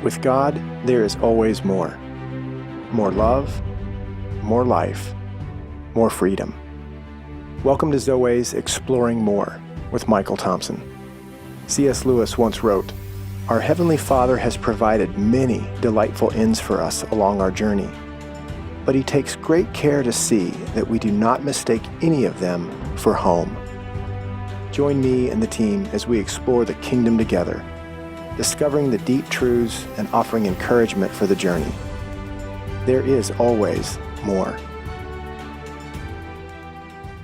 With God, there is always more. More love, more life, more freedom. Welcome to Zoe's Exploring More with Michael Thompson. C.S. Lewis once wrote, "Our Heavenly Father has provided many delightful ends for us along our journey, but He takes great care to see that we do not mistake any of them for home." Join me and the team as we explore the kingdom together, discovering the deep truths and offering encouragement for the journey. There is always more.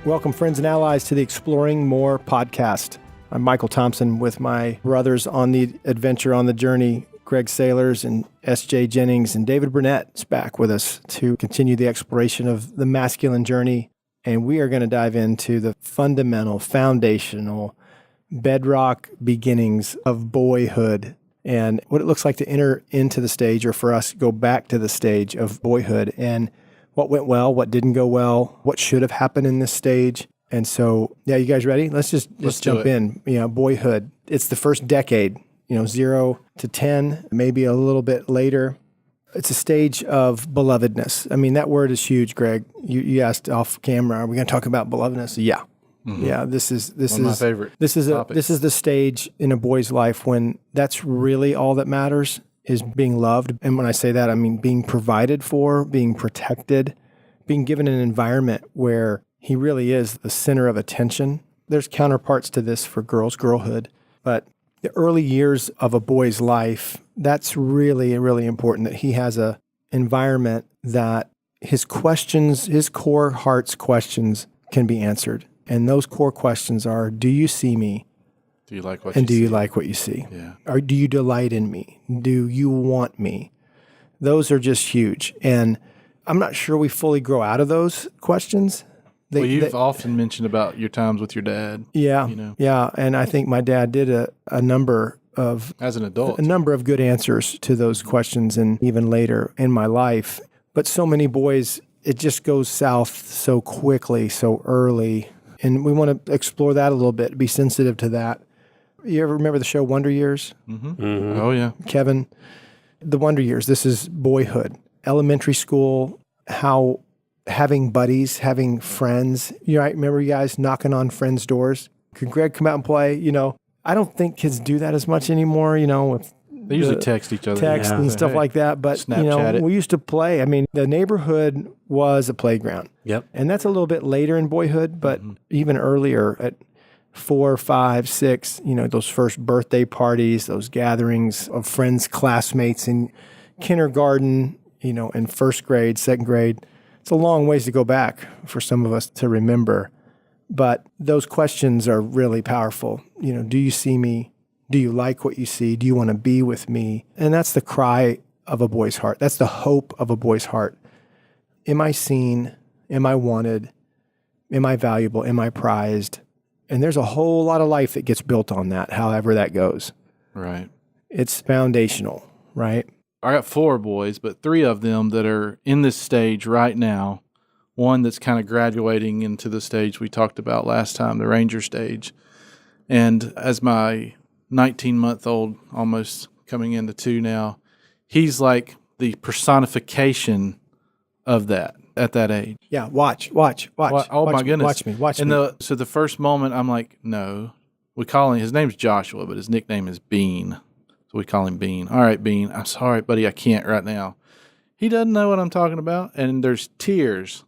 Welcome, friends and allies, to the Exploring More podcast. I'm Michael Thompson with my brothers on the adventure, on the journey, Greg Sailors and S.J. Jennings, and David Burnett is back with us to continue the exploration of the masculine journey. And we are going to dive into the fundamental, foundational, bedrock beginnings of boyhood and what it looks like to enter into the stage, or for us, go back to the stage of boyhood, and what went well, what didn't go well, what should have happened in this stage. And so, yeah, you guys ready? Let's jump in. Boyhood. It's the first decade, 0 to 10, maybe a little bit later. It's a stage of belovedness. I mean, that word is huge, Greg. You asked off camera, are we going to talk about belovedness? Yeah. Mm-hmm. Yeah, this is my favorite. This is the stage in a boy's life when that's really all that matters, is being loved. And when I say that, I mean being provided for, being protected, being given an environment where he really is the center of attention. There's counterparts to this for girls, girlhood, but the early years of a boy's life, that's really, really important, that he has a environment that his questions, his core heart's questions can be answered. And those core questions are, do you see me? Do you like what and you do see? you like what you see? Yeah. Or do you delight in me? Do you want me? Those are just huge. And I'm not sure we fully grow out of those questions. You've often mentioned about your times with your dad. Yeah. Yeah. And I think my dad did a number of, as an adult, a number of good answers to those questions, and even later in my life. But so many boys, it just goes south so quickly, so early. And we want to explore that a little bit, be sensitive to that. You ever remember the show Wonder Years? Mm-hmm. Mm-hmm. Oh, yeah. Kevin, the Wonder Years, this is boyhood, elementary school, how having buddies, having friends. I remember you guys knocking on friends' doors. Could Greg come out and play? I don't think kids do that as much anymore, with they usually text each other. And stuff like that. But, Snapchat we used to play. I mean, the neighborhood was a playground. Yep. And that's a little bit later in boyhood, but even earlier at 4, 5, 6, those first birthday parties, those gatherings of friends, classmates in kindergarten, in first grade, second grade. It's a long ways to go back for some of us to remember. But those questions are really powerful. Do you see me? Do you like what you see? Do you want to be with me? And that's the cry of a boy's heart. That's the hope of a boy's heart. Am I seen? Am I wanted? Am I valuable? Am I prized? And there's a whole lot of life that gets built on that, however that goes. Right. It's foundational, right? I got 4 boys, but 3 of them that are in this stage right now. One that's kind of graduating into the stage we talked about last time, the Ranger stage. And as my 19-month-old, almost coming into 2 now, he's like the personification of that at that age. Yeah, watch. Oh, my goodness. Watch me. So the first moment, I'm like, no. We call him, his name's Joshua, but his nickname is Bean. So we call him Bean. All right, Bean, I'm sorry, buddy, I can't right now. He doesn't know what I'm talking about, and there's tears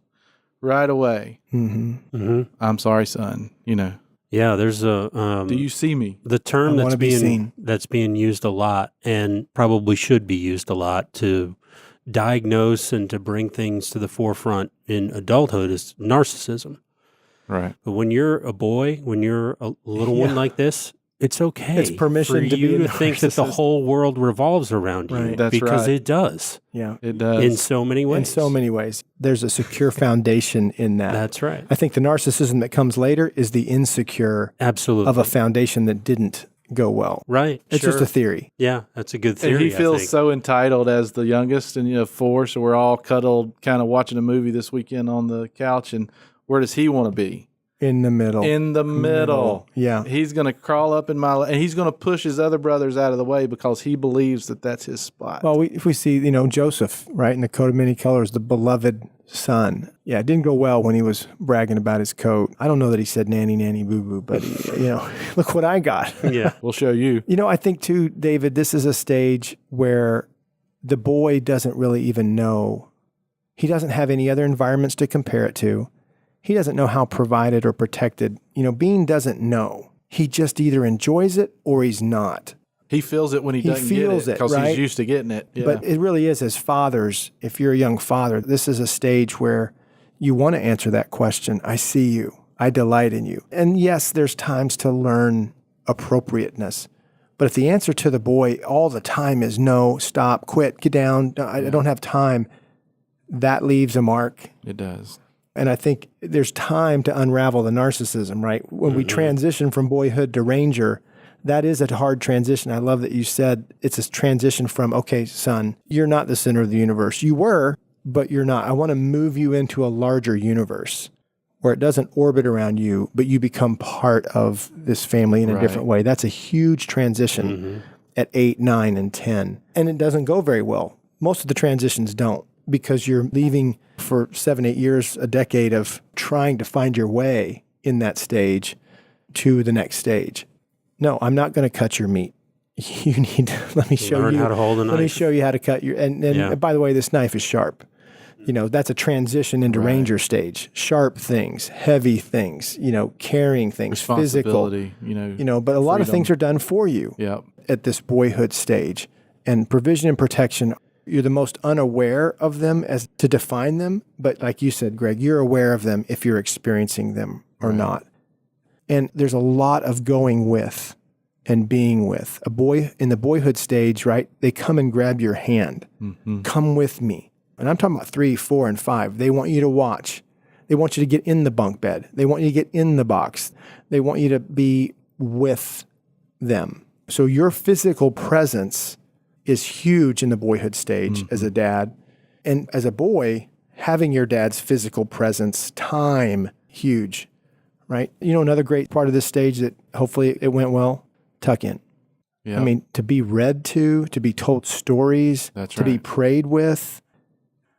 right away. Mm-hmm. Mm-hmm. I'm sorry, son, Yeah, there's a... do you see me? The term that's being used a lot, and probably should be used a lot to diagnose and to bring things to the forefront in adulthood, is narcissism. Right. But when you're a boy, when you're a little one like this, it's okay. It's permission for to you be to think that the whole world revolves around you. Right. That's because right. It does. Yeah. It does. In so many ways. In so many ways. There's a secure foundation in that. That's right. I think the narcissism that comes later is the insecure Absolutely. of a foundation that didn't go well. Right. It's just a theory. Yeah, that's a good theory. And he feels I think. so entitled as the youngest, and 4, so we're all cuddled, kind of watching a movie this weekend on the couch, and where does he want to be? In the middle. In the middle. Yeah. He's going to crawl up in my and he's going to push his other brothers out of the way because he believes that that's his spot. Well, if we see, Joseph, right, in the coat of many colors, the beloved son. Yeah, it didn't go well when he was bragging about his coat. I don't know that he said nanny, nanny, boo, boo, but, look what I got. Yeah. We'll show you. I think too, David, this is a stage where the boy doesn't really even know. He doesn't have any other environments to compare it to. He doesn't know how provided or protected. Bean doesn't know. He just either enjoys it or he's not. He feels it when he doesn't get it because right? he's used to getting it. Yeah. But it really is, as fathers, if you're a young father, this is a stage where you want to answer that question. I see you. I delight in you. And yes, there's times to learn appropriateness. But if the answer to the boy all the time is no, stop, quit, get down, I don't have time, that leaves a mark. It does. And I think there's time to unravel the narcissism, right? When we transition from boyhood to ranger, that is a hard transition. I love that you said it's a transition from, okay, son, you're not the center of the universe. You were, but you're not. I want to move you into a larger universe where it doesn't orbit around you, but you become part of this family in a different way. That's a huge transition at 8, 9, and 10. And it doesn't go very well. Most of the transitions don't, because you're leaving for 7, 8 years, a decade of trying to find your way in that stage to the next stage. No, I'm not going to cut your meat. You need to, let me show Learn you how to hold a knife. Let me show you how to cut your, and by the way, this knife is sharp. That's a transition into ranger stage. Sharp things, heavy things, carrying things, physical. But a lot of things are done for you at this boyhood stage. And provision and protection, you're the most unaware of them as to define them. But like you said, Greg, you're aware of them if you're experiencing them or not. And there's a lot of going with and being with. A boy in the boyhood stage, right? They come and grab your hand. Come with me. And I'm talking about 3, 4, and 5. They want you to watch. They want you to get in the bunk bed. They want you to get in the box. They want you to be with them. So your physical presence is huge in the boyhood stage as a dad. And as a boy, having your dad's physical presence, time, huge, right? Another great part of this stage that hopefully it went well, tuck in. Yeah. I mean, to be read to be told stories, to be prayed with,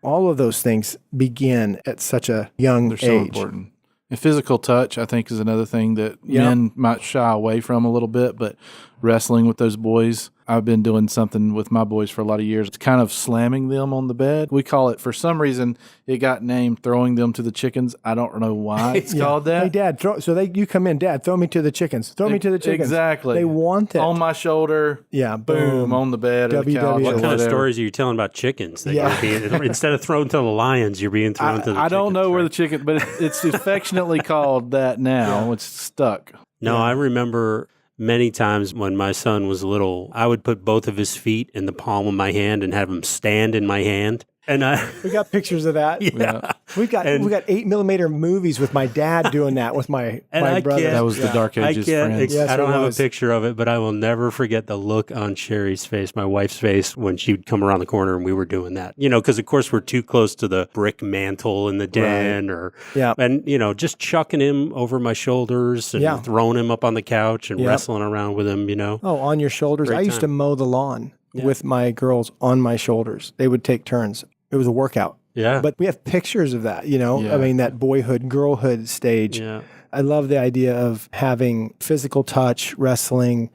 all of those things begin at such a young age. They're so important. And physical touch, I think, is another thing that men might shy away from a little bit, but wrestling with those boys. I've been doing something with my boys for a lot of years. It's kind of slamming them on the bed. We call it, for some reason, it got named throwing them to the chickens. I don't know why it's called that. Hey, Dad, you come in, Dad, throw me to the chickens. Throw me to the chickens. Exactly. They want it. On my shoulder. Yeah, boom, on the bed or the couch. What kind of stories are you telling about chickens? That you're being, instead of thrown to the lions, you're being thrown to the chickens. I don't know where the chicken, but it's affectionately called that now. It's stuck. No, I remember many times when my son was little, I would put both of his feet in the palm of my hand and have him stand in my hand. And we got pictures of that. Yeah. We got 8mm movies with my dad doing that with my brother. That was the Dark Ages friends. Yes, I don't have a picture of it, but I will never forget the look on Sherry's face, my wife's face, when she'd come around the corner and we were doing that. Because of course we're too close to the brick mantle in the den and just chucking him over my shoulders and throwing him up on the couch and wrestling around with him, Oh, on your shoulders. I used to mow the lawn with my girls on my shoulders. They would take turns. It was a workout. Yeah. But we have pictures of that, I mean, that boyhood, girlhood stage. Yeah. I love the idea of having physical touch, wrestling,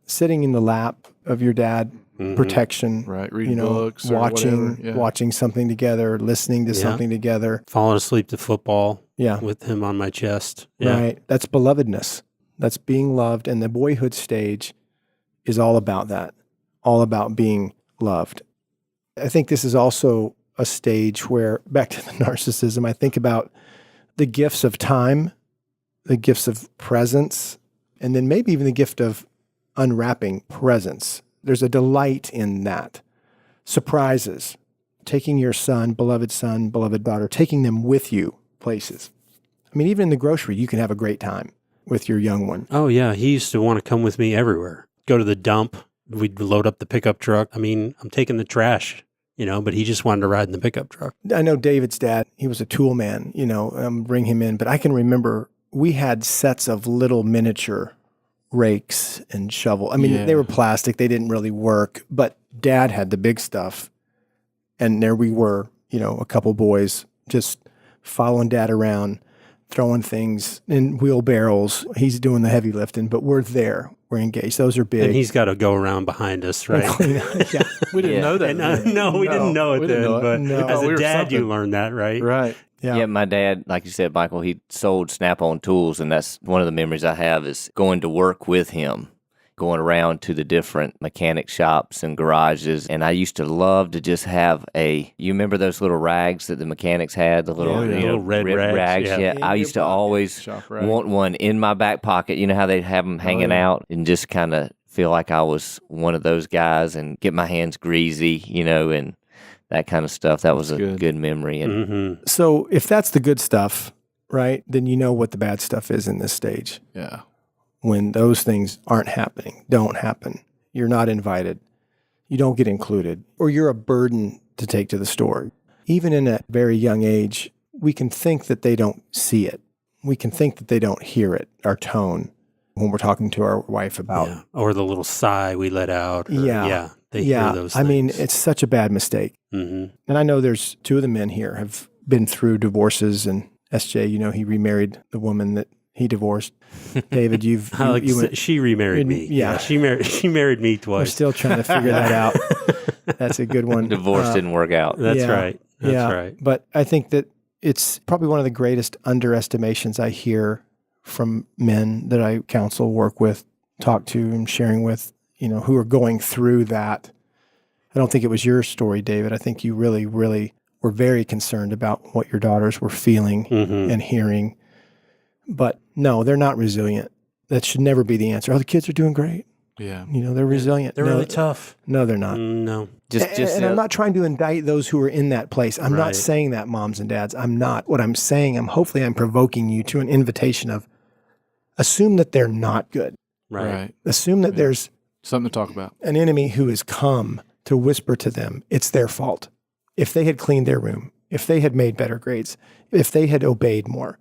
sitting in the lap of your dad, protection. Right, reading books or watching something together, listening to something together. Falling asleep to football with him on my chest. Yeah. Right. That's belovedness. That's being loved. And the boyhood stage is all about that, all about being loved. I think this is also a stage where, back to the narcissism, I think about the gifts of time, the gifts of presence, and then maybe even the gift of unwrapping presence. There's a delight in that. Surprises, taking your son, beloved daughter, taking them with you places. I mean, even in the grocery, you can have a great time with your young one. Oh, yeah. He used to want to come with me everywhere. Go to the dump. We'd load up the pickup truck. I mean, I'm taking the trash. But he just wanted to ride in the pickup truck. I know David's dad, he was a tool man, bring him in. But I can remember we had sets of little miniature rakes and shovel. I mean, they were plastic. They didn't really work, but Dad had the big stuff. And there we were, a couple boys just following Dad around, throwing things in wheelbarrows. He's doing the heavy lifting, but we're there. We're engaged. Those are big. And he's got to go around behind us, right? Yeah. We didn't know that. No, we didn't know it then. But as a dad, you learned that, right? Right. Yeah, my dad, like you said, Michael, he sold Snap-on tools, and that's one of the memories I have is going to work with him, going around to the different mechanic shops and garages. And I used to love to just have you remember those little rags that the mechanics had, the little, little red rags? Yeah, I used to always want one in my back pocket. You know how they'd have them hanging out, and just kind of feel like I was one of those guys and get my hands greasy, and that kind of stuff. That was a good memory. And So if that's the good stuff, right, then you know what the bad stuff is in this stage. Yeah. When those things aren't happening, don't happen, you're not invited, you don't get included, or you're a burden to take to the store. Even in a very young age, we can think that they don't see it. We can think that they don't hear it, our tone, when we're talking to our wife about. Yeah. Or the little sigh we let out. They hear those things. I mean, it's such a bad mistake. And I know there's two of the men here have been through divorces, and SJ, he remarried the woman that he divorced. David, she remarried me. Yeah. She married me twice. We're still trying to figure that out. That's a good one. divorce didn't work out. That's right. That's right. But I think that it's probably one of the greatest underestimations I hear from men that I counsel, work with, talk to, and sharing with, who are going through that. I don't think it was your story, David. I think you really, really were very concerned about what your daughters were feeling and hearing. But no, they're not resilient. That should never be the answer. Oh, the kids are doing great. Yeah. They're resilient. They're really tough. No, they're not. No. And I'm not trying to indict those who are in that place. I'm not saying that, moms and dads. I'm not. What I'm saying, hopefully I'm provoking you to an invitation of assume that they're not good. Right. Assume that there's something to talk about. An enemy who has come to whisper to them, it's their fault. If they had cleaned their room, if they had made better grades, if they had obeyed more,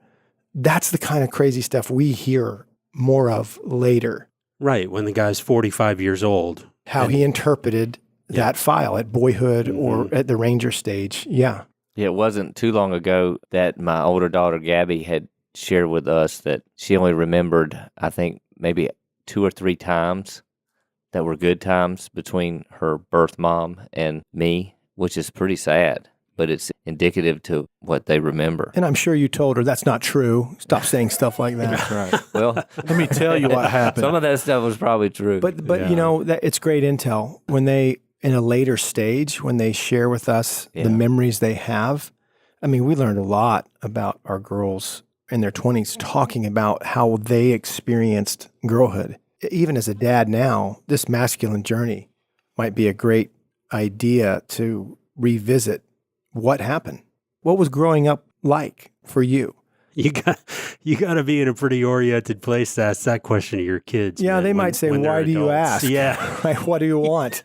that's the kind of crazy stuff we hear more of later. Right, when the guy's 45 years old. How he interpreted that file at Boyhood or at the Ranger stage. Yeah. Yeah, it wasn't too long ago that my older daughter, Gabby, had shared with us that she only remembered, I think, maybe 2 or 3 times that were good times between her birth mom and me, which is pretty sad. But it's indicative to what they remember. And I'm sure you told her that's not true. Stop saying stuff like that. That's right. Well, let me tell you what happened. Some of that stuff was probably true. But that it's great intel when they, in a later stage, when they share with us the memories they have. I mean, we learned a lot about our girls in their 20s talking about how they experienced girlhood. Even as a dad now, this masculine journey might be a great idea to revisit. What happened? What was growing up like for you? You got to be in a pretty oriented place to ask that question to your kids. Yeah, they might say, "Why do you ask?" Yeah, like, what do you want?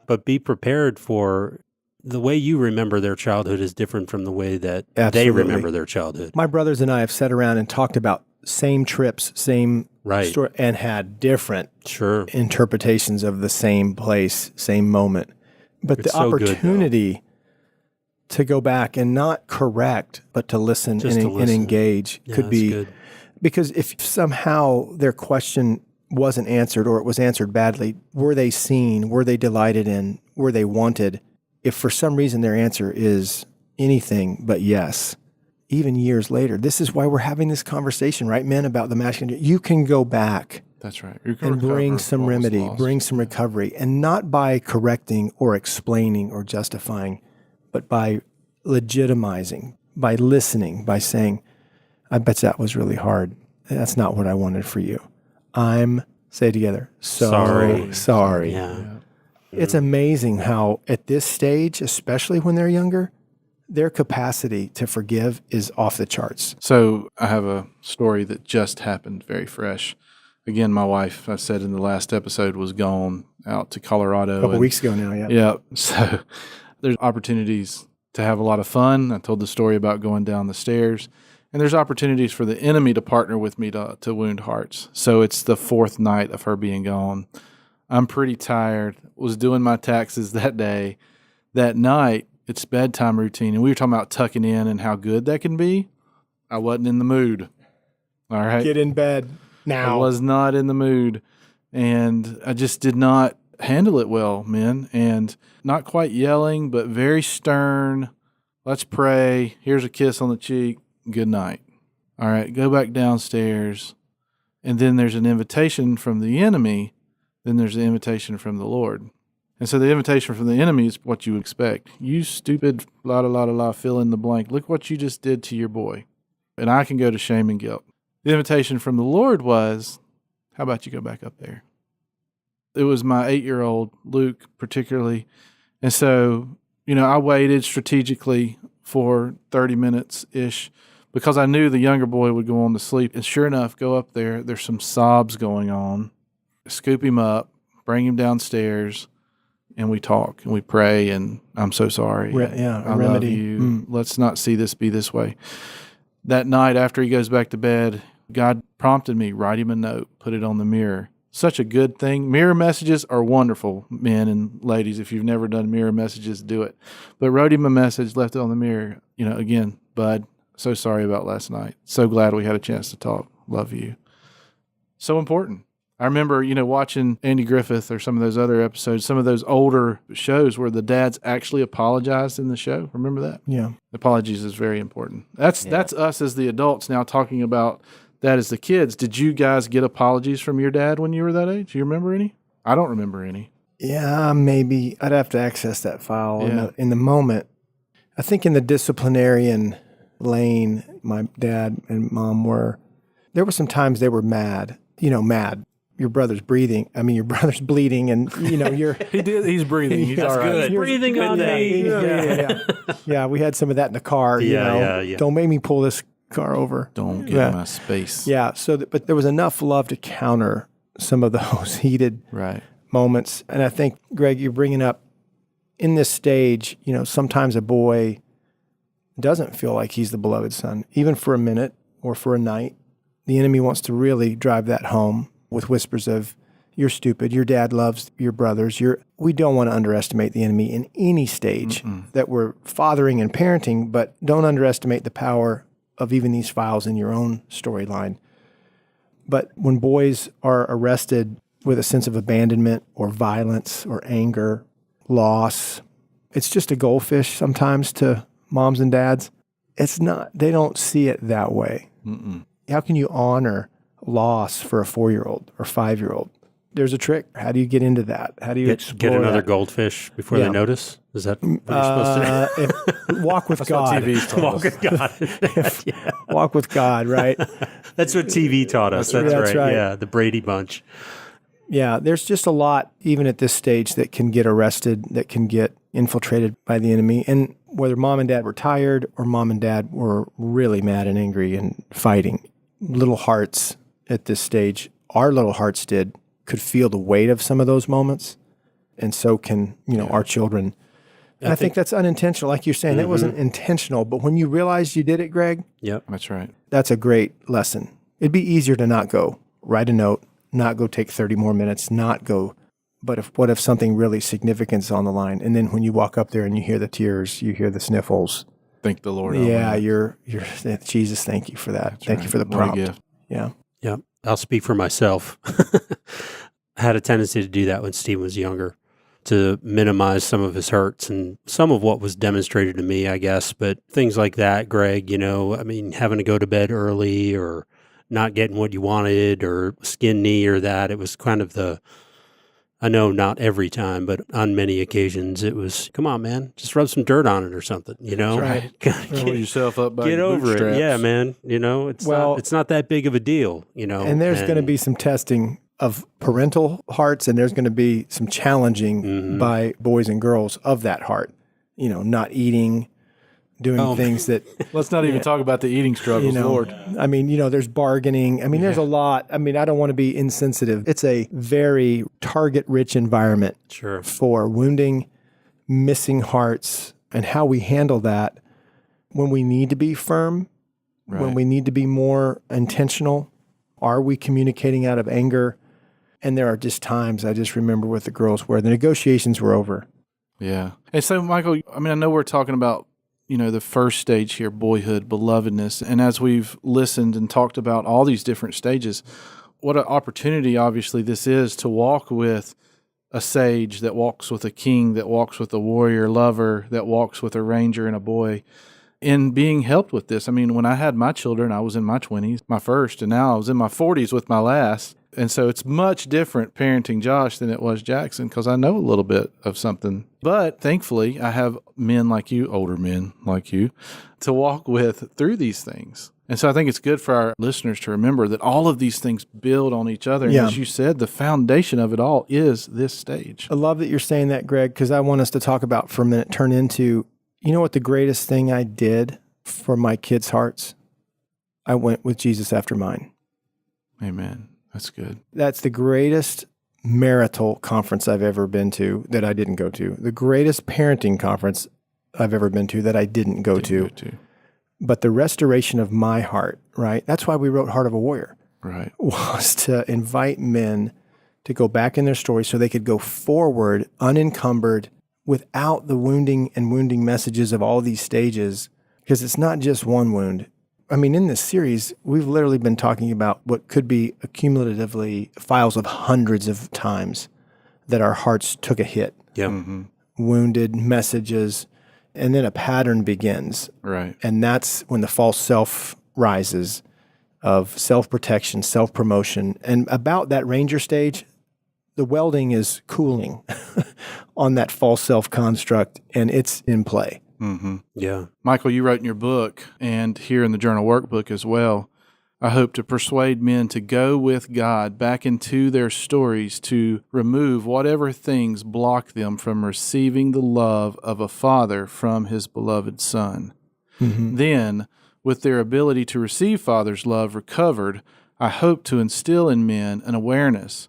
But be prepared for the way you remember their childhood is different from the way that they remember their childhood. My brothers and I have sat around and talked about same trips, same story, and had different interpretations of the same place, same moment. But it's the opportunity to go back and not correct, but to listen and engage could be good. Because if somehow their question wasn't answered or it was answered badly, were they seen? Were they delighted in? Were they wanted? If for some reason their answer is anything but yes, even years later, this is why we're having this conversation, right, men, about the masculine. You can go back. That's right. And bring some remedy, bring some recovery, and not by correcting or explaining or justifying, but by legitimizing, by listening, by saying, I bet that was really hard. That's not what I wanted for you. Say it together, sorry. Yeah. It's amazing how at this stage, especially when they're younger, their capacity to forgive is off the charts. So I have a story that just happened, very fresh. Again, my wife, I said in the last episode, was gone out to Colorado. A couple weeks ago now, yeah. Yeah. So there's opportunities to have a lot of fun. I told the story about going down the stairs, And there's opportunities for the enemy to partner with me to wound hearts. So it's the fourth night of her being gone. I'm pretty tired, was doing my taxes that day. That night, it's bedtime routine. And we were talking about tucking in and how good that can be. I wasn't in the mood. All right. Get in bed now. I was not in the mood. And I just did not handle it well, man. And not quite yelling, but very stern. Let's pray. Here's a kiss on the cheek. Good night. All right, go back downstairs. And then there's an invitation from the enemy. Then there's an invitation from the Lord. And so the invitation from the enemy is what you expect. You stupid, fill in the blank. Look what you just did to your boy. And I can go to shame and guilt. The invitation from the Lord was, how about you go back up there? It was my 8-year-old, Luke, particularly. And so, I waited strategically for 30 minutes-ish because I knew the younger boy would go on to sleep. And sure enough, go up there. There's some sobs going on. Scoop him up, bring him downstairs, and we talk and we pray. And I'm so sorry. I love you. Let's not see this be this way. That night after he goes back to bed, God prompted me, write him a note, put it on the mirror. Such a good thing. Mirror messages are wonderful, men and ladies. If you've never done mirror messages, do it. But wrote him a message, left it on the mirror. Again, bud, so sorry about last night. So glad we had a chance to talk. Love you. So important. I remember, watching Andy Griffith or some of those other episodes, some of those older shows where the dads actually apologized in the show. Remember that? Yeah. Apologies is very important. That's us as the adults now talking about that as the kids. Did you guys get apologies from your dad when you were that age? Do you remember any? I don't remember any. Yeah, maybe. I'd have to access that file in the moment. I think in the disciplinarian lane, my dad and mom there were some times they were mad. Mad. Your brother's breathing. Your brother's bleeding, and you're. He's breathing. He's all right. Good. Breathing on me. Yeah, we had some of that in the car. Yeah. Don't make me pull this car over. Don't give my space. Yeah. But there was enough love to counter some of those heated moments, and I think, Greg, you're bringing up in this stage. Sometimes a boy doesn't feel like he's the beloved son, even for a minute or for a night. The enemy wants to really drive that home with whispers of, you're stupid, your dad loves your brothers. We don't want to underestimate the enemy in any stage that we're fathering and parenting, but don't underestimate the power of even these files in your own storyline. But when boys are arrested with a sense of abandonment or violence or anger, loss, it's just a goldfish sometimes to moms and dads. It's not, they don't see it that way. How can you honor loss for a 4-year-old or 5-year-old? There's a trick. How do you get into that? How do you get another goldfish before they notice? Is that what you're supposed to do? Walk with God. Walk with God. Walk with God, right? That's what TV taught us. That's right. Yeah, the Brady Bunch. Yeah, there's just a lot, even at this stage, that can get arrested, that can get infiltrated by the enemy. And whether mom and dad were tired or mom and dad were really mad and angry and fighting, little hearts at this stage, our little hearts could feel the weight of some of those moments. And so can, our children. And I think that's unintentional. Like you're saying, that wasn't intentional. But when you realize you did it, Greg. Yep, that's right. That's a great lesson. It'd be easier to not go, write a note, not go take 30 more minutes, not go. But what if something really significant's on the line? And then when you walk up there and you hear the tears, you hear the sniffles. Thank the Lord. Yeah, you're Jesus, thank you for that. That's thank you for the prompt. Gift. Yeah. Yeah. I'll speak for myself. I had a tendency to do that when Steve was younger, to minimize some of his hurts and some of what was demonstrated to me, I guess. But things like that, Greg, having to go to bed early or not getting what you wanted or skin knee or that, it was kind of I know not every time, but on many occasions it was, come on, man, just rub some dirt on it or something, Right. Roll yourself up by get your over bootstraps. it. Yeah, man. It's not that big of a deal, And there's going to be some testing of parental hearts, and there's going to be some challenging by boys and girls of that heart, not eating, doing things that... Let's not even talk about the eating struggles, Lord. There's bargaining. There's a lot. I don't want to be insensitive. It's a very target-rich environment for wounding, missing hearts, and how we handle that when we need to be firm when we need to be more intentional? Are we communicating out of anger? And there are just times I just remember with the girls where the negotiations were over. Yeah. And so, Michael, I mean, I know we're talking about, the first stage here, boyhood, belovedness. And as we've listened and talked about all these different stages, what an opportunity, obviously, this is to walk with a sage that walks with a king, that walks with a warrior lover, that walks with a ranger and a boy, in being helped with this. I mean, when I had my children, I was in my 20s, my first, and now I was in my 40s with my last. And so it's much different parenting Josh than it was Jackson, because I know a little bit of something. But thankfully, I have men like you, older men like you, to walk with through these things. And so I think it's good for our listeners to remember that all of these things build on each other. And as you said, the foundation of it all is this stage. I love that you're saying that, Greg, because I want us to talk about for a minute, turn into, what the greatest thing I did for my kids' hearts? I went with Jesus after mine. Amen. That's good. That's the greatest marital conference I've ever been to that I didn't go to. The greatest parenting conference I've ever been to that I didn't go to. But the restoration of my heart, right? That's why we wrote Heart of a Warrior. Right. Was to invite men to go back in their story so they could go forward unencumbered without the wounding messages of all these stages. Because it's not just one wound. I mean, in this series, we've literally been talking about what could be accumulatively files of hundreds of times that our hearts took a hit. Yeah. Mm-hmm. Wounded messages, and then a pattern begins. Right. And that's when the false self rises of self-protection, self-promotion. And about that ranger stage, the welding is cooling on that false self-construct, and it's in play. Mm-hmm. Yeah. Michael, you wrote in your book, and here in the journal workbook as well, I hope to persuade men to go with God back into their stories to remove whatever things block them from receiving the love of a father from his beloved son. Mm-hmm. Then, with their ability to receive Father's love recovered, I hope to instill in men an awareness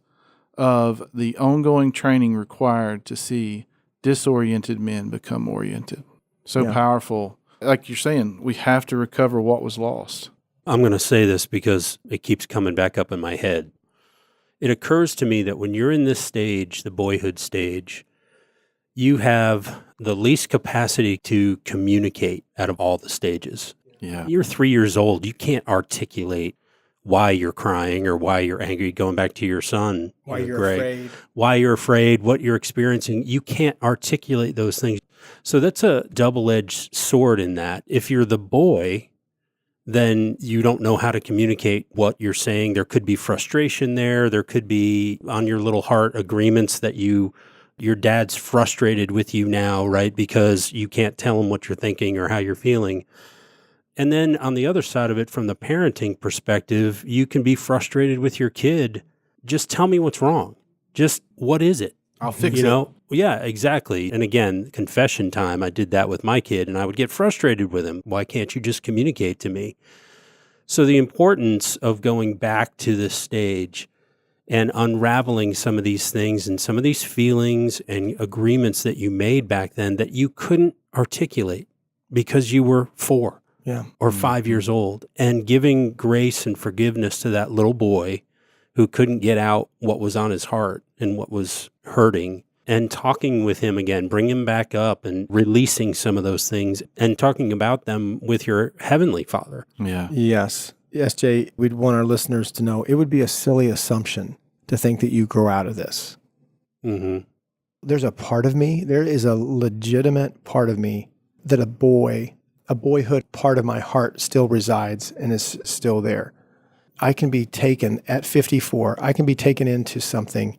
of the ongoing training required to see disoriented men become oriented. So powerful. Like you're saying, we have to recover what was lost. I'm going to say this because it keeps coming back up in my head. It occurs to me that when you're in this stage, the boyhood stage, you have the least capacity to communicate out of all the stages. Yeah. You're 3 years old. You can't articulate why you're crying or why you're angry. Going back to your son, Why you're Greg, afraid. why you're afraid, what you're experiencing. You can't articulate those things. So that's a double-edged sword in that. If you're the boy, then you don't know how to communicate what you're saying. There could be frustration there. There could be on your little heart agreements that your dad's frustrated with you now, right? Because you can't tell him what you're thinking or how you're feeling. And then on the other side of it, from the parenting perspective, you can be frustrated with your kid. Just tell me what's wrong. Just what is it? I'll fix it. Yeah, exactly. And again, confession time, I did that with my kid and I would get frustrated with him. Why can't you just communicate to me? So the importance of going back to this stage and unraveling some of these things and some of these feelings and agreements that you made back then that you couldn't articulate because you were 4 or 5 years old, and giving grace and forgiveness to that little boy who couldn't get out what was on his heart and what was hurting, and talking with him again, bring him back up and releasing some of those things and talking about them with your heavenly Father. Yeah. Yes. Yes, Jay, we'd want our listeners to know it would be a silly assumption to think that you grow out of this. Mm-hmm. There's a part of me, there is a legitimate part of me that a boyhood part of my heart still resides and is still there. I can be taken at 54, I can be taken into something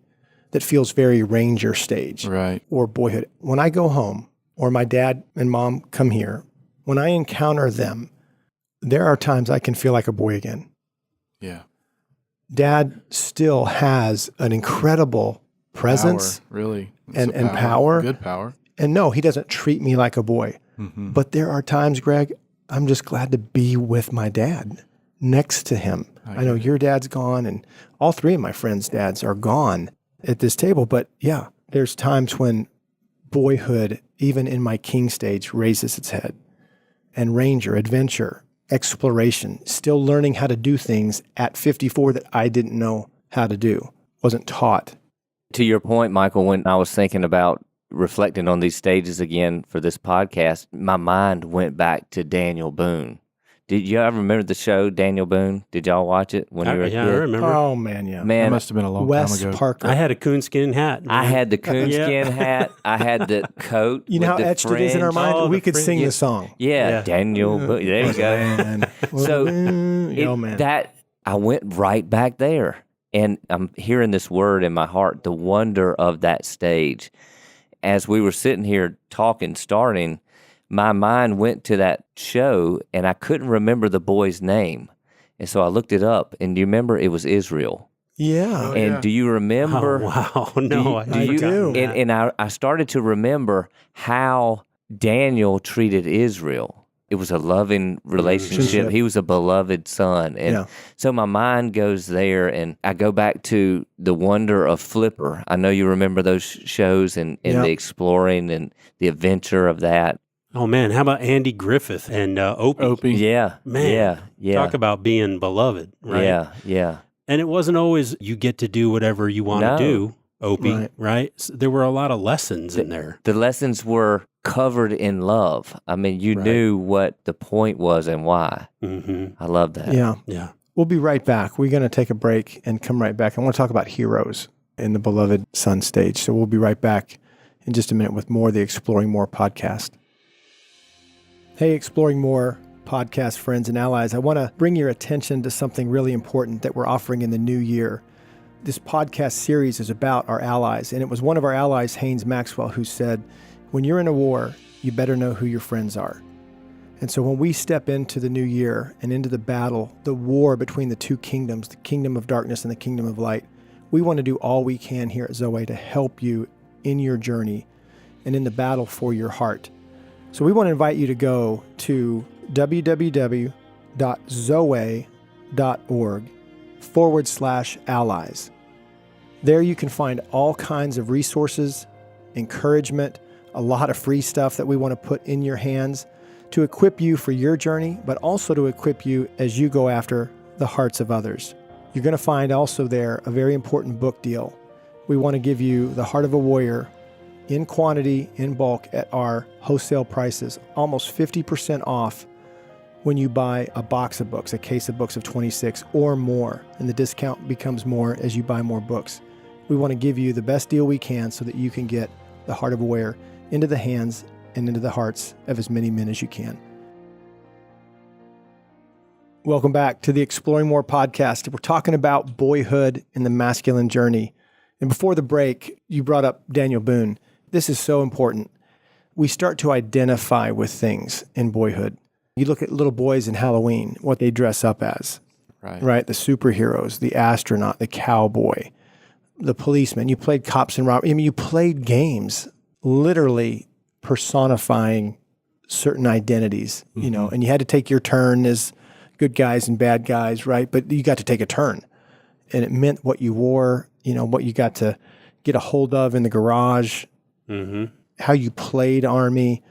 that feels very ranger stage or boyhood. When I go home or my dad and mom come here, when I encounter them, there are times I can feel like a boy again. Yeah. Dad still has an incredible presence. Power, really. And power. Good power. And no, he doesn't treat me like a boy. Mm-hmm. But there are times, Greg, I'm just glad to be with my dad next to him. I know your dad's gone and all 3 of my friends' dads are gone at this table. But yeah, there's times when boyhood, even in my king stage, raises its head. And ranger, adventure, exploration, still learning how to do things at 54 that I didn't know how to do, wasn't taught. To your point, Michael, when I was thinking about reflecting on these stages again for this podcast, my mind went back to Daniel Boone. Did you ever remember the show Daniel Boone? Did y'all watch it when you were a kid? Yeah, I remember. Oh, man, yeah. That must have been a long Wes time ago. Parker. I had a coonskin hat. I had the coonskin hat. I had the coat. You know how with the etched it is in our fringe. mind? Oh, we the could sing fringe. the song. Yeah, Daniel Boone. There you go. Man. So man. that I went right back there, and I'm hearing this word in my heart: the wonder of that stage. As we were sitting here talking, starting, my mind went to that show, and I couldn't remember the boy's name, and so I looked it up. And do you remember it was Israel? Yeah. And yeah. do you remember? Oh, wow. No, I do. And I started to remember how Daniel treated Israel. It was a loving relationship. Relationship. He was a beloved son. And Yeah. so my mind goes there, and I go back to the wonder of Flipper. I know you remember those shows and Yeah. the exploring and the adventure of that. Oh, man. How about Andy Griffith and Opie? Opie. Yeah. Man, Yeah. Talk about being beloved, right? Yeah. Yeah. And it wasn't always you get to do whatever you want No. to do, Opie, Right. right? So there were a lot of lessons in there. The lessons were covered in love. I mean, you Right. knew what the point was and why. Mm-hmm. I love that. Yeah. Yeah. We'll be right back. We're going to take a break and come right back. I want to talk about heroes in the Beloved Son stage. So we'll be right back in just a minute with more of the Exploring More podcast. Hey, Exploring More podcast friends and allies. I want to bring your attention to something really important that we're offering in the new year. This podcast series is about our allies, and it was one of our allies, Haynes Maxwell, who said, when you're in a war, you better know who your friends are. And so when we step into the new year and into the battle, the war between the two kingdoms, the kingdom of darkness and the kingdom of light, we want to do all we can here at Zoe to help you in your journey and in the battle for your heart. So we want to invite you to go to www.zoe.org/allies. There you can find all kinds of resources, encouragement, a lot of free stuff that we want to put in your hands to equip you for your journey, but also to equip you as you go after the hearts of others. You're going to find also there a very important book deal. We want to give you The Heart of a Warrior in quantity, in bulk, at our wholesale prices, almost 50% off when you buy a box of books, a case of books of 26 or more, and the discount becomes more as you buy more books. We want to give you the best deal we can so that you can get The Heart of a Warrior into the hands and into the hearts of as many men as you can. Welcome back to the Exploring More podcast. We're talking about boyhood and the masculine journey. And before the break, you brought up Daniel Boone. This is so important. We start to identify with things in boyhood. You look at little boys in Halloween, what they dress up as, right? The superheroes, the astronaut, the cowboy, the policeman. You played cops and robbers. I mean, you played games literally personifying certain identities, you know, and you had to take your turn as good guys and bad guys, right? But you got to take a turn, and it meant what you wore, you know, what you got to get a hold of in the garage, how you played Army,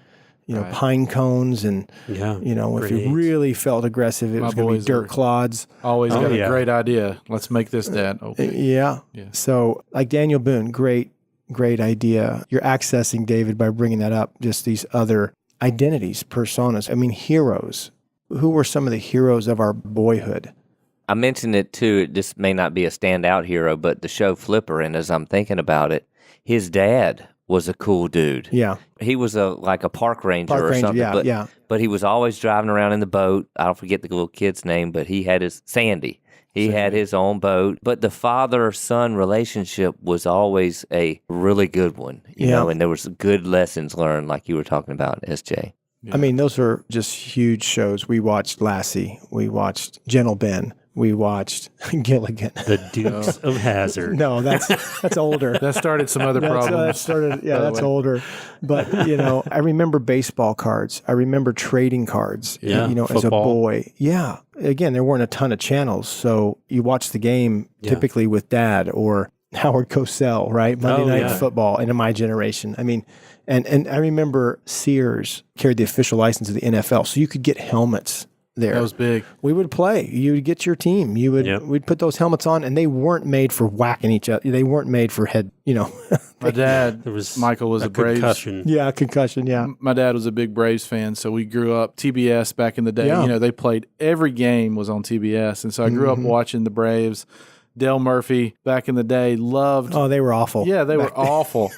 you know, pine cones, and, you know, if you really felt aggressive, it was going to be dirt clods. Always got a great idea. Let's make this, Dad. Okay. Yeah. So like Daniel Boone, great idea. You're accessing, David, by bringing that up, just these other identities, personas. I mean, heroes. Who were some of the heroes of our boyhood? I mentioned it too. This may not be a standout hero, but the show Flipper, and as I'm thinking about it, his dad was a cool dude. Yeah. He was like a park ranger or something. But he was always driving around in the boat. I don't forget the little kid's name, but he had his Sandy. He had his own boat. But the father-son relationship was always a really good one, you know, and there was good lessons learned, like you were talking about, SJ. Yeah. I mean, those are just huge shows. We watched Lassie. We watched Gentle Ben. We watched Gilligan. The Dukes of Hazzard. No, that's older. That started some other problems. That's older. But, you know, I remember baseball cards. I remember trading cards, you know, football. as a boy. Yeah. Again, there weren't a ton of channels. So you watch the game typically with Dad or Howard Cosell, right? Monday Night Football, and in my generation. I mean, and I remember Sears carried the official license of the NFL. So you could get helmets there. That was big. We would play. You would get your team. We'd put those helmets on, and they weren't made for whacking each other. They weren't made for head, My dad, Michael, was a Braves. Concussion. Yeah, concussion, yeah. My dad was a big Braves fan, so we grew up TBS back in the day. Yeah. They played, every game was on TBS, and so I grew up watching the Braves. Dale Murphy back in the day loved. Oh, they were awful. Yeah, they were awful,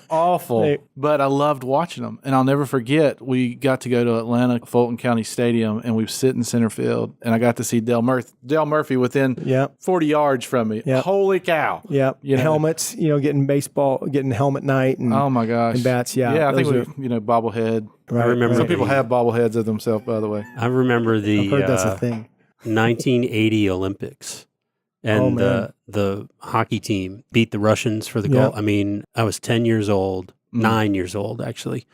awful. But I loved watching them, and I'll never forget. We got to go to Atlanta, Fulton County Stadium, and we sit in center field, and I got to see Dale Murphy within 40 yards from me. Yep. Holy cow! Yeah, helmets. Getting helmet night, and oh my gosh, and bats. Yeah, yeah. I think bobblehead. Right, I remember some people have bobbleheads of themselves. By the way, I remember the I've heard that's a thing. 1980 Olympics. And the hockey team beat the Russians for the gold. I mean, I was 10 years old, 9 years old, actually.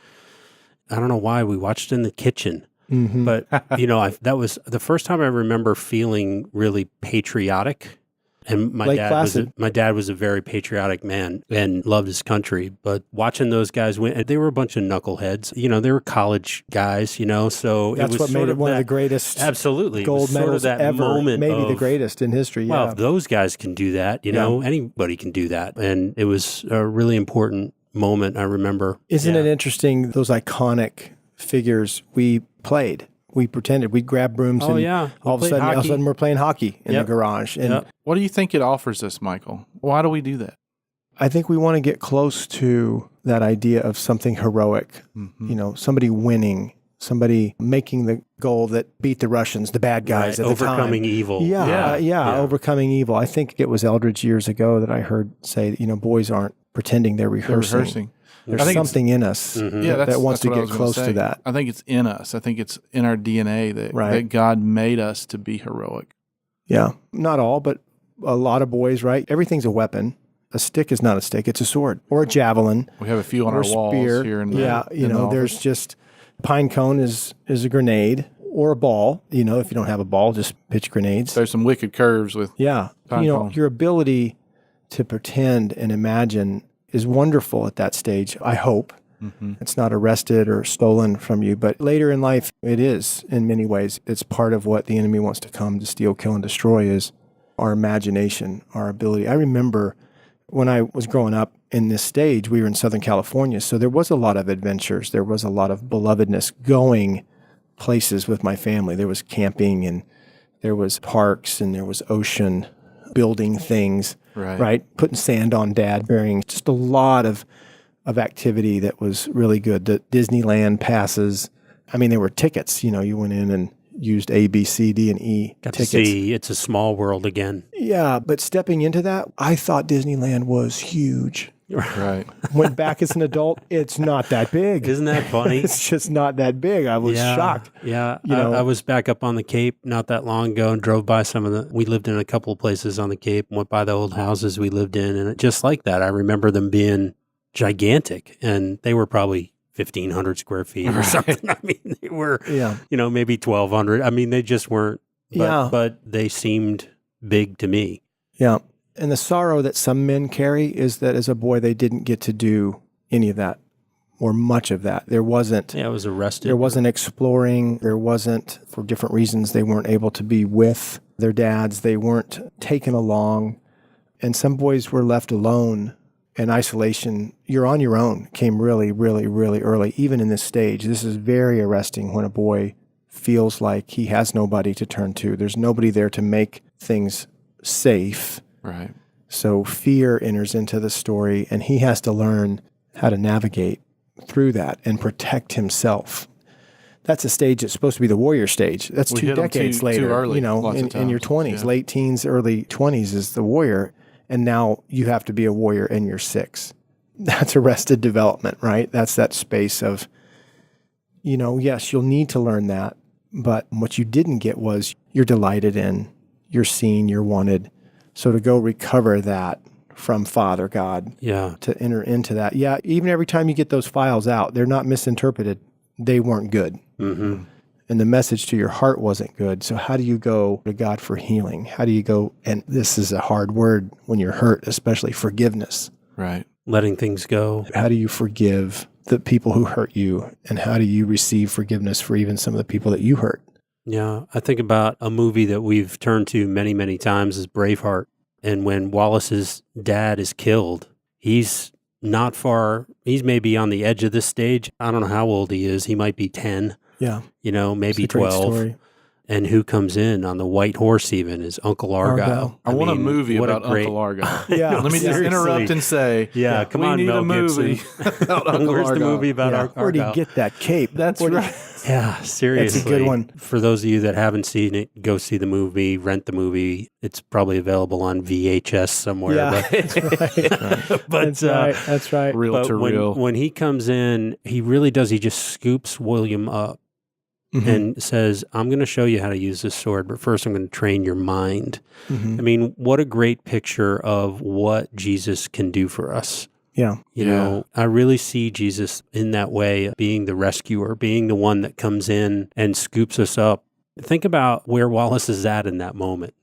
I don't know why. We watched in the kitchen. Mm-hmm. But, that was the first time I remember feeling really patriotic. And my dad was a very patriotic man and loved his country. But watching those guys win, they were a bunch of knuckleheads. They were college guys. So that's it was what made it one of the greatest, absolutely, gold medals that ever. Moment, maybe the greatest in history. Well, yeah. if those guys can do that, anybody can do that, and it was a really important moment. I remember. Isn't it interesting? Those iconic figures we played. We pretended we'd grab brooms and all of a sudden we're playing hockey in the garage. And what do you think it offers us, Michael? Why do we do that? I think we want to get close to that idea of something heroic, somebody winning, somebody making the goal that beat the Russians, the bad guys at the time. Overcoming evil. Yeah, overcoming evil. I think it was Eldridge years ago that I heard say, boys aren't pretending, they're rehearsing. There's something in us that wants to get close to that. I think it's in us. I think it's in our DNA that God made us to be heroic. Yeah. Not all, but a lot of boys, right? Everything's a weapon. A stick is not a stick. It's a sword or a javelin. We have a few on our walls here. And there's just pine cone is a grenade or a ball. If you don't have a ball, just pitch grenades. There's some wicked curves with pine cone. Your ability to pretend and imagine is wonderful at that stage, I hope. Mm-hmm. It's not arrested or stolen from you, but later in life, it is in many ways. It's part of what the enemy wants to come to steal, kill, and destroy is our imagination, our ability. I remember when I was growing up in this stage, we were in Southern California, so there was a lot of adventures. There was a lot of belovedness going places with my family. There was camping, and there was parks, and there was ocean, building things. Right. Putting sand on Dad, burying just a lot of activity that was really good. The Disneyland passes. I mean, there were tickets. You went in and used A, B, C, D, and E Got tickets. To see It's a Small World again. Yeah, but stepping into that, I thought Disneyland was huge. Right. Went back as an adult. It's not that big. Isn't that funny? It's just not that big. I was shocked. Yeah. I was back up on the Cape not that long ago and drove by we lived in a couple of places on the Cape and went by the old houses we lived in. And just like that, I remember them being gigantic, and they were probably 1,500 square feet or something. I mean, they were, maybe 1,200. I mean, they just weren't, but they seemed big to me. Yeah. And the sorrow that some men carry is that as a boy, they didn't get to do any of that or much of that. There wasn't. Yeah, I was arrested. There wasn't exploring. There wasn't, for different reasons, they weren't able to be with their dads. They weren't taken along. And some boys were left alone, and isolation. You're on your own came really, really, really early, even in this stage. This is very arresting when a boy feels like he has nobody to turn to. There's nobody there to make things safe. Right. So fear enters into the story, and he has to learn how to navigate through that and protect himself. That's a stage that's supposed to be the warrior stage. That's 2 decades later. Too early, in your 20s, late teens, early 20s is the warrior, and now you have to be a warrior in your 6. That's arrested development, right? That's that space of, yes, you'll need to learn that, but what you didn't get was you're delighted in, you're seen, you're wanted. So to go recover that from Father God, to enter into that. Yeah, even every time you get those files out, they're not misinterpreted. They weren't good. Mm-hmm. And the message to your heart wasn't good. So how do you go to God for healing? How do you go, and this is a hard word when you're hurt, especially forgiveness. Right. Letting things go. How do you forgive the people who hurt you? And how do you receive forgiveness for even some of the people that you hurt? Yeah, I think about a movie that we've turned to many, many times is Braveheart. And when Wallace's dad is killed, he's not far, he's maybe on the edge of this stage. I don't know how old he is. He might be 10, Yeah. Maybe It's a great 12. story. And who comes in on the white horse even is Uncle Argyle. I want a movie what about a great- Uncle Argyle. Yeah. Let me just interrupt and say, Yeah, come we on, need Mel a movie Gibson. about Uncle Where's the Argyle. movie about Yeah. Argyle? Where'd he get that cape? That's Where'd he- right. Yeah, seriously. That's a good one. For those of you that haven't seen it, go see the movie, rent the movie. It's probably available on VHS somewhere. Yeah, But, that's right. but That's right. That's right. Real but to when, real. when he comes in, he really does. He just scoops William up Mhm. and says, I'm going to show you how to use this sword, but first I'm going to train your mind. Mhm. I mean, what a great picture of what Jesus can do for us. Yeah. You know, I really see Jesus in that way, being the rescuer, being the one that comes in and scoops us up. Think about where Wallace is at in that moment.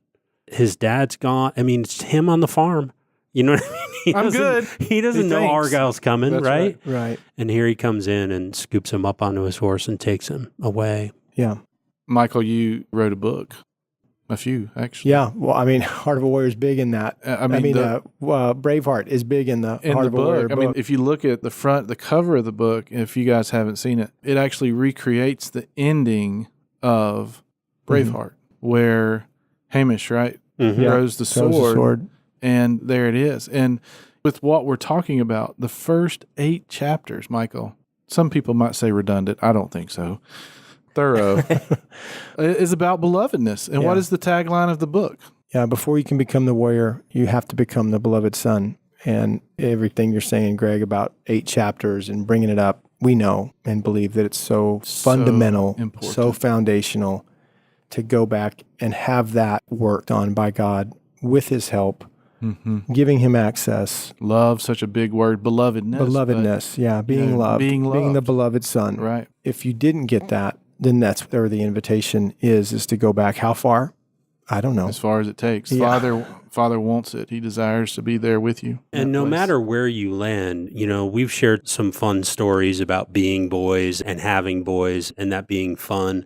His dad's gone. I mean, it's him on the farm. You know what I mean? I'm good. He doesn't He know thinks. Argyle's coming, That's right? Right. And here he comes in and scoops him up onto his horse and takes him away. Yeah. Michael, you wrote a book. A few, actually. Yeah. Well, I mean, Heart of a Warrior is big in that. I mean, Braveheart is big in the in Heart the of a Warrior book, I mean, book. if you look at the cover of the book, if you guys haven't seen it, it actually recreates the ending of Braveheart, where Hamish, right, Mhm. throws the Throws the sword, sword. and there it is. And with what we're talking about, the first 8 chapters, Michael, some people might say redundant. I don't think so. Thorough is about belovedness. And what Yeah. is the tagline of the book? Yeah. Before you can become the warrior, you have to become the beloved son. And everything you're saying, Greg, about 8 chapters and bringing it up, we know and believe that it's so fundamental, important. so foundational to go back and have that worked on by God with his help, giving him access. Love, such a big word, belovedness. Belovedness, being know, loved, being being the loved. Beloved Son. Right. If you didn't get that, then that's where the invitation is to go back. How far? I don't know. As far as it takes. Yeah. Father wants it. He desires to be there with you. And no matter where you land, we've shared some fun stories about being boys and having boys and that being fun.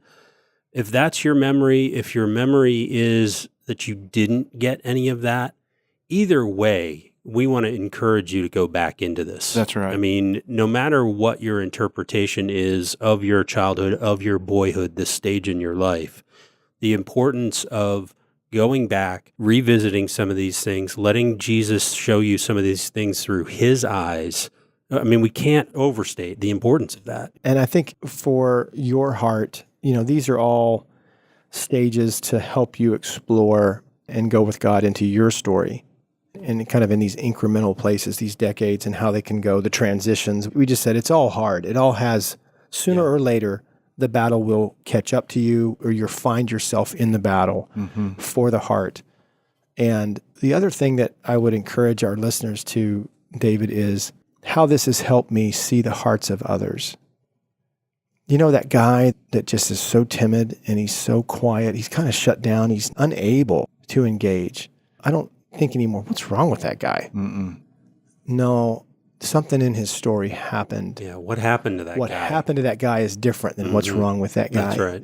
If that's your memory, if your memory is that you didn't get any of that, either way, we want to encourage you to go back into this. That's right. I mean, no matter what your interpretation is of your childhood, of your boyhood, this stage in your life, the importance of going back, revisiting some of these things, letting Jesus show you some of these things through his eyes. I mean, we can't overstate the importance of that. And I think for your heart, these are all stages to help you explore and go with God into your story. And kind of in these incremental places, these decades and how they can go, the transitions. We just said it's all hard. It all has, sooner or later, the battle will catch up to you, or you'll find yourself in the battle for the heart. And the other thing that I would encourage our listeners to, David, is how this has helped me see the hearts of others. You know, that guy that just is so timid and he's so quiet, he's kind of shut down, he's unable to engage. I don't think anymore, what's wrong with that guy? No, something in his story happened. Yeah, what happened to that What guy? happened to that guy is different than what's wrong with that guy. That's right.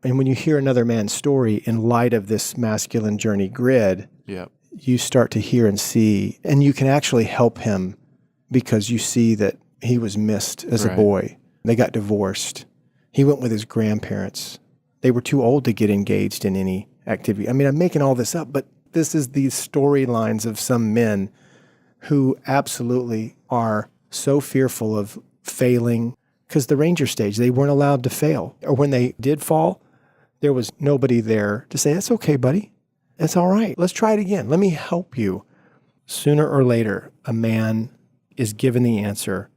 And when you hear another man's story in light of this masculine journey grid, Yep. you start to hear and see, and you can actually help him because you see that he was missed as a Right. boy. They got divorced. He went with his grandparents. They were too old to get engaged in any activity. I mean, I'm making all this up, but this is the storylines of some men who absolutely are so fearful of failing because the Ranger stage, they weren't allowed to fail. Or when they did fall, there was nobody there to say, that's okay, buddy. That's all right. Let's try it again. Let me help you. Sooner or later, a man is given the answer.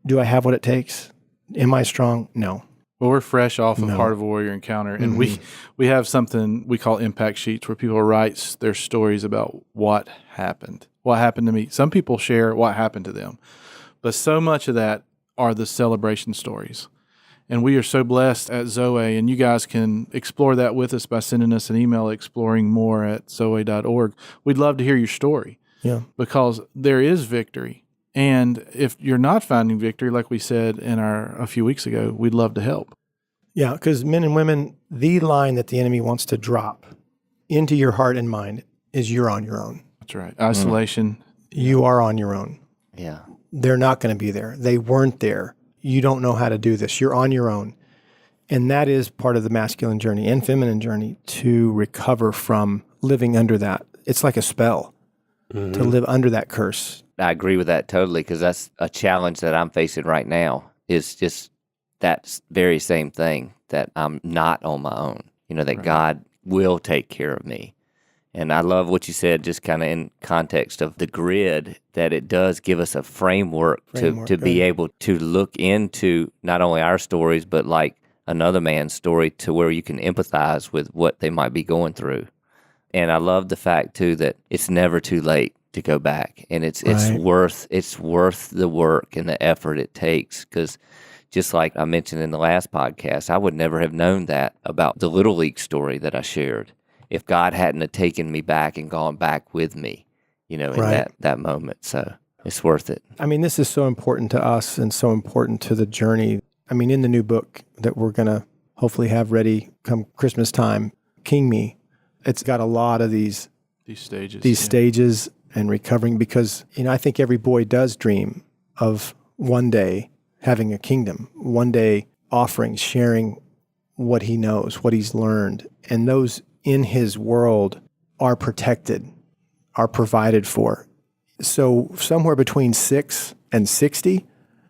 Do I have what it takes? Am I strong? No. Well, we're fresh off of No. Heart of a Warrior Encounter, and we have something we call impact sheets where people write their stories about what happened to me. Some people share what happened to them, but so much of that are the celebration stories. And we are so blessed at Zoe, and you guys can explore that with us by sending us an email, exploringmore@zoe.org. We'd love to hear your story. Yeah. Because there is victory. And if you're not finding victory, like we said a few weeks ago, we'd love to help. Yeah, because men and women, the line that the enemy wants to drop into your heart and mind is you're on your own. That's right. Isolation. You are on your own. Yeah. They're not going to be there. They weren't there. You don't know how to do this. You're on your own. And that is part of the masculine journey and feminine journey to recover from living under that. It's like a spell to live under that curse. I agree with that totally, because that's a challenge that I'm facing right now, is just that very same thing, that I'm not on my own, that God will take care of me. And I love what you said, just kind of in context of the grid, that it does give us a framework to be able to look into not only our stories, but like another man's story, to where you can empathize with what they might be going through. And I love the fact too that it's never too late to go back, and it's worth the work and the effort it takes, because just like I mentioned in the last podcast, I would never have known that about the Little League story that I shared if God hadn't have taken me back and gone back with me, in that moment. So it's worth it. I mean, this is so important to us and so important to the journey. I mean, in the new book that we're going to hopefully have ready come Christmas time, King Me, it's got a lot of these stages and recovering, because, I think every boy does dream of one day having a kingdom, one day offering, sharing what he knows, what he's learned. And those in his world are protected, are provided for. So somewhere between 6 and 60,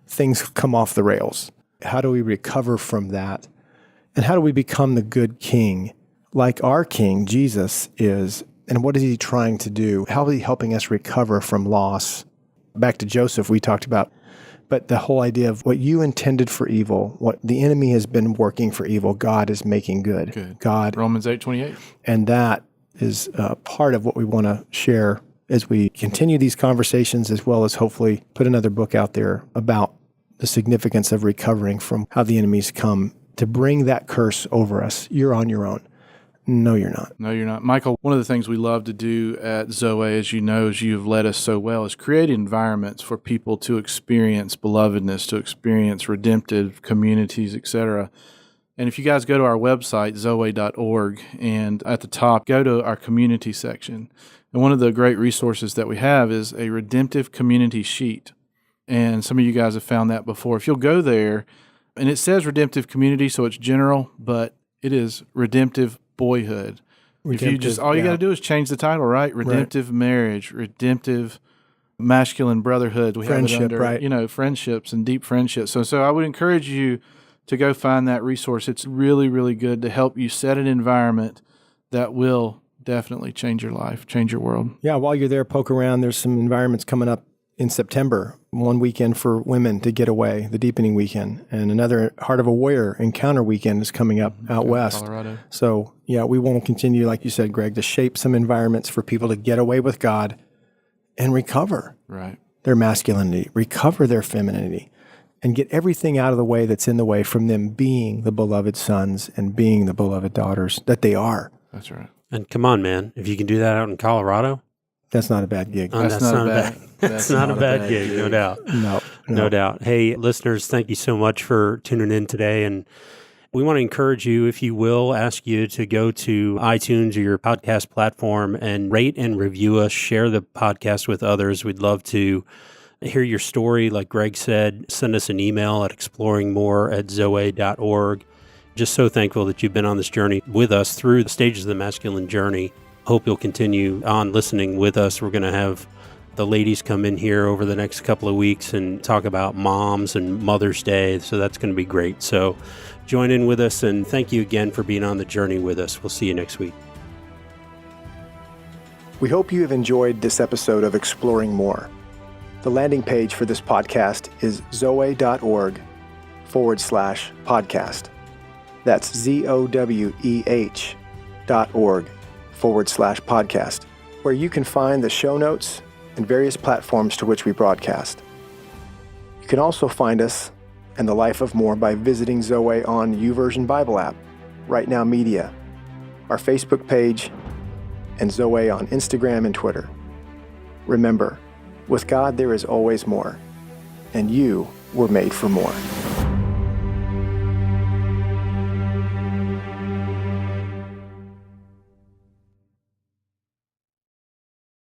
things come off the rails. How do we recover from that? And how do we become the good king, like our King, Jesus, is? And what is he trying to do? How is he helping us recover from loss? Back to Joseph, we talked about, but the whole idea of what you intended for evil, what the enemy has been working for evil, God is making good. God. Romans 8:28. And that is part of what we want to share as we continue these conversations, as well as hopefully put another book out there about the significance of recovering from how the enemies come to bring that curse over us. You're on your own. No, you're not. No, you're not. Michael, one of the things we love to do at Zoe, as you know, as you've led us so well, is create environments for people to experience belovedness, to experience redemptive communities, etc. And if you guys go to our website, zoe.org, and at the top, go to our community section. And one of the great resources that we have is a redemptive community sheet. And some of you guys have found that before. If you'll go there, and it says redemptive community, so it's general, but it is redemptive Boyhood. If you just, all you got to do is change the title, right? Redemptive marriage, redemptive masculine brotherhood. We Friendship, have it under, friendships and deep friendships. So I would encourage you to go find that resource. It's really, really good to help you set an environment that will definitely change your life, change your world. Yeah, while you're there, poke around. There's some environments coming up in September, one weekend for women to get away, the deepening weekend, and another Heart of a Warrior encounter weekend is coming up out west. Colorado. So, we want to continue, like you said, Greg, to shape some environments for people to get away with God and recover their masculinity, recover their femininity, and get everything out of the way that's in the way from them being the beloved sons and being the beloved daughters that they are. That's right. And come on, man, if you can do that out in Colorado, that's not a bad gig. That's not a bad gig, no doubt. No doubt. Hey, listeners, thank you so much for tuning in today. And we want to encourage you, if you will, ask you to go to iTunes or your podcast platform and rate and review us, share the podcast with others. We'd love to hear your story. Like Greg said, send us an email at exploringmore@zoe.org. Just so thankful that you've been on this journey with us through the stages of the masculine journey. Hope you'll continue on listening with us. We're going to have the ladies come in here over the next couple of weeks and talk about moms and Mother's Day. So that's going to be great. So join in with us, and thank you again for being on the journey with us. We'll see you next week. We hope you have enjoyed this episode of Exploring More. The landing page for this podcast is zoe.org/podcast. That's ZOWEH.org/podcast, where you can find the show notes and various platforms to which we broadcast. You can also find us and the Life of More by visiting Zoe on YouVersion Bible app, Right Now Media, our Facebook page, and Zoe on Instagram and Twitter. Remember, with God there is always more, and you were made for more.